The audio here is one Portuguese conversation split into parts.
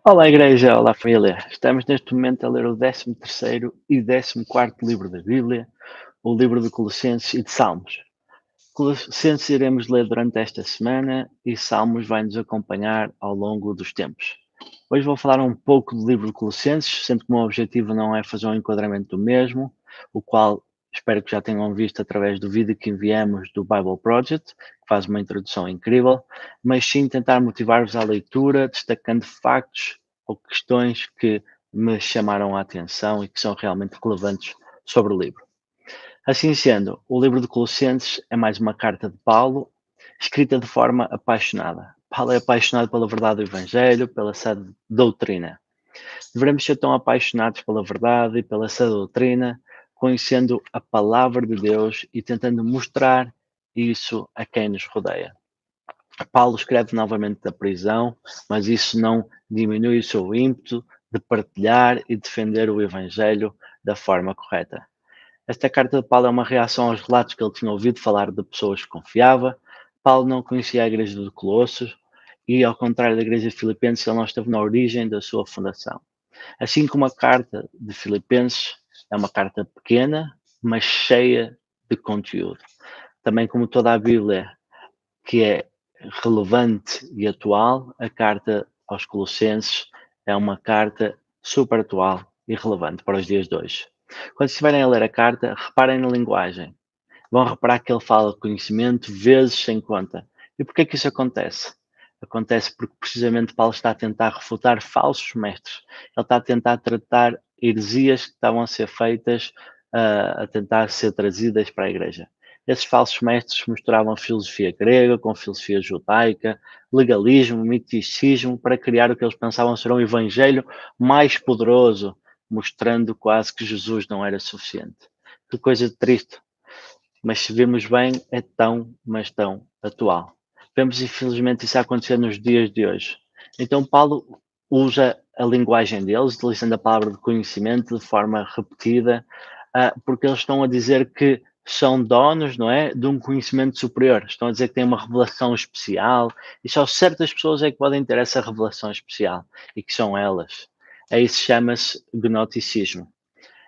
Olá Igreja, olá família. Estamos neste momento a ler o 13º e 14º livro da Bíblia, o livro de Colossenses e de Salmos. Colossenses iremos ler durante esta semana e Salmos vai nos acompanhar ao longo dos tempos. Hoje vou falar um pouco do livro de Colossenses, sendo que o meu objetivo não é fazer um enquadramento do mesmo, o qual espero que já tenham visto através do vídeo que enviamos do Bible Project, que faz uma introdução incrível, mas sim tentar motivar-vos à leitura, destacando factos ou questões que me chamaram a atenção e que são realmente relevantes sobre o livro. Assim sendo, o livro de Colossenses é mais uma carta de Paulo, escrita de forma apaixonada. Paulo é apaixonado pela verdade do Evangelho, pela sã doutrina. Devemos ser tão apaixonados pela verdade e pela sã doutrina, conhecendo a palavra de Deus e tentando mostrar isso a quem nos rodeia. Paulo escreve novamente da prisão, mas isso não diminui o seu ímpeto de partilhar e defender o Evangelho da forma correta. Esta carta de Paulo é uma reação aos relatos que ele tinha ouvido falar de pessoas que confiava. Paulo não conhecia a igreja de Colossos e, ao contrário da igreja de Filipenses, ele não esteve na origem da sua fundação. Assim como a carta de Filipenses é uma carta pequena, mas cheia de conteúdo. Também como toda a Bíblia, que é relevante e atual, a carta aos Colossenses é uma carta super atual e relevante para os dias de hoje. Quando estiverem a ler a carta, reparem na linguagem. Vão reparar que ele fala de conhecimento vezes sem conta. E porquê que isso acontece? Acontece porque precisamente Paulo está a tentar refutar falsos mestres. Ele está a tentar tratar heresias que estavam a ser feitas, a tentar ser trazidas para a igreja. Esses falsos mestres misturavam filosofia grega com filosofia judaica, legalismo, miticismo, para criar o que eles pensavam ser um evangelho mais poderoso, mostrando quase que Jesus não era suficiente. Que coisa triste. Mas se vemos bem, é tão, mas tão atual. Vemos infelizmente isso acontecer nos dias de hoje. Então Paulo usa a linguagem deles, utilizando a palavra de conhecimento de forma repetida, porque eles estão a dizer que são donos, não é, de um conhecimento superior. Estão a dizer que têm uma revelação especial e só certas pessoas é que podem ter essa revelação especial e que são elas. Aí se chama-se gnosticismo.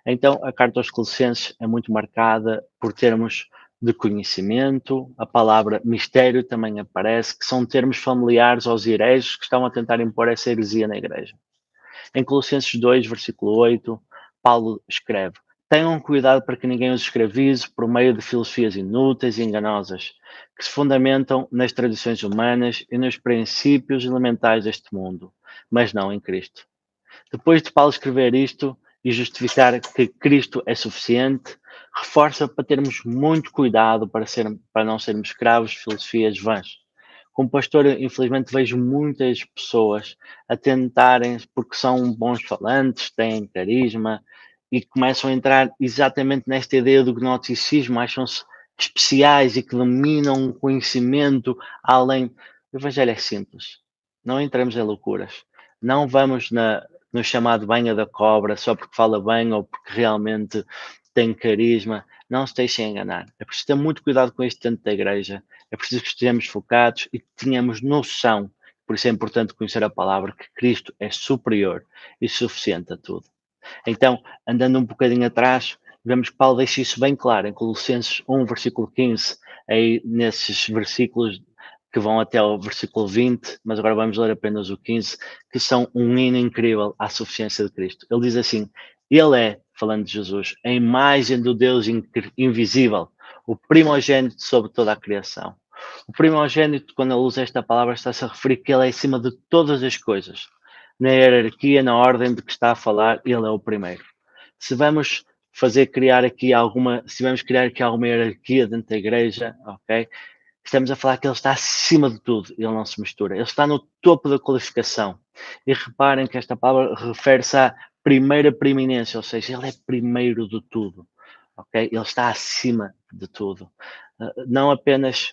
Então, a carta aos Colossenses é muito marcada por termos de conhecimento, a palavra mistério também aparece, que são termos familiares aos hereges que estão a tentar impor essa heresia na igreja. Em Colossenses 2, versículo 8, Paulo escreve: Tenham cuidado para que ninguém os escravize por meio de filosofias inúteis e enganosas, que se fundamentam nas tradições humanas e nos princípios elementais deste mundo, mas não em Cristo. Depois de Paulo escrever isto e justificar que Cristo é suficiente, reforça para termos muito cuidado para não sermos escravos de filosofias vãs. Como pastor, infelizmente, vejo muitas pessoas a tentarem, porque são bons falantes, têm carisma, e começam a entrar exatamente nesta ideia do gnosticismo, acham-se especiais e que dominam o conhecimento além. O Evangelho é simples. Não entramos em loucuras. Não vamos no chamado banha da cobra só porque fala bem ou porque realmente tem carisma. Não se deixem enganar. É preciso ter muito cuidado com isto dentro da igreja. É preciso que estejamos focados e que tenhamos noção. Por isso é importante conhecer a palavra que Cristo é superior e suficiente a tudo. Então, andando um bocadinho atrás, vemos que Paulo deixa isso bem claro em Colossenses 1, versículo 15, aí nesses versículos que vão até ao versículo 20, mas agora vamos ler apenas o 15, que são um hino incrível à suficiência de Cristo. Ele diz assim: Ele é, falando de Jesus, a imagem do Deus invisível, o primogênito sobre toda a criação. O primogênito, quando ele usa esta palavra, está-se a referir que ele é acima de todas as coisas. Na hierarquia, na ordem de que está a falar, ele é o primeiro. Se vamos se vamos criar aqui alguma hierarquia dentro da igreja, ok? Estamos a falar que ele está acima de tudo, ele não se mistura, ele está no topo da qualificação. E reparem que esta palavra refere-se à primeira preeminência, ou seja, ele é primeiro de tudo, ok? Ele está acima de tudo. Não apenas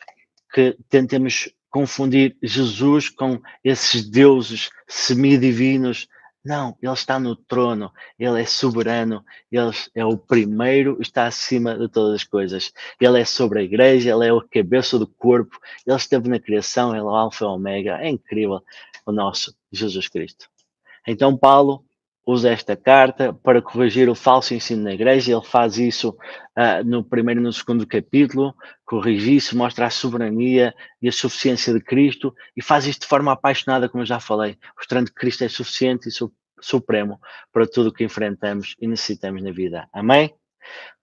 que tentemos confundir Jesus com esses deuses semidivinos. Não, ele está no trono, ele é soberano, ele é o primeiro, está acima de todas as coisas. Ele é sobre a igreja, ele é o cabeça do corpo, ele esteve na criação, ele é o alfa e o ômega. É incrível o nosso Jesus Cristo. Então Paulo usa esta carta para corrigir o falso ensino na igreja. Ele faz isso no primeiro e no segundo capítulo, corrige isso, mostra a soberania e a suficiência de Cristo e faz isto de forma apaixonada, como eu já falei, mostrando que Cristo é suficiente e supremo para tudo o que enfrentamos e necessitamos na vida. Amém?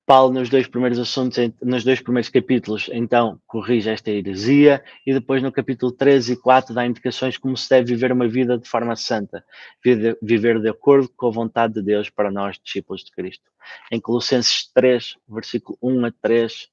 Paulo, nos dois primeiros assuntos, nos dois primeiros capítulos, então, corrige esta heresia e depois no capítulo 13 e 4 dá indicações como se deve viver uma vida de forma santa, viver de acordo com a vontade de Deus para nós, discípulos de Cristo. Em Colossenses 3, versículo 1 a 3,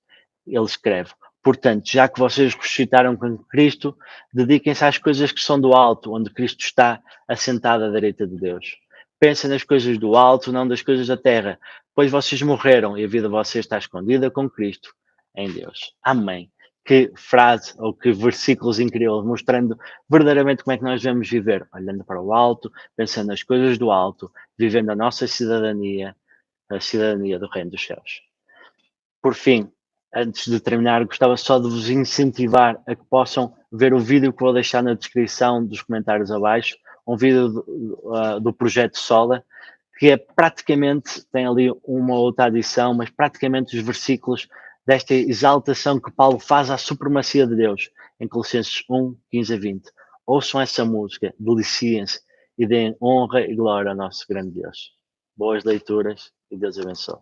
ele escreve: Portanto, já que vocês ressuscitaram com Cristo, dediquem-se às coisas que são do alto, onde Cristo está assentado à direita de Deus. Pensem nas coisas do alto, não das coisas da terra, pois vocês morreram e a vida de vocês está escondida com Cristo em Deus. Amém. Que frase ou que versículos incríveis, mostrando verdadeiramente como é que nós devemos viver, olhando para o alto, pensando nas coisas do alto, vivendo a nossa cidadania, a cidadania do Reino dos Céus. Por fim, antes de terminar, gostava só de vos incentivar a que possam ver o vídeo que vou deixar na descrição dos comentários abaixo, um vídeo do projeto Sola, que é praticamente, tem ali uma outra adição, mas praticamente os versículos desta exaltação que Paulo faz à supremacia de Deus, em Colossenses 1, 15 a 20. Ouçam essa música, deliciem-se e deem honra e glória ao nosso grande Deus. Boas leituras e Deus abençoe.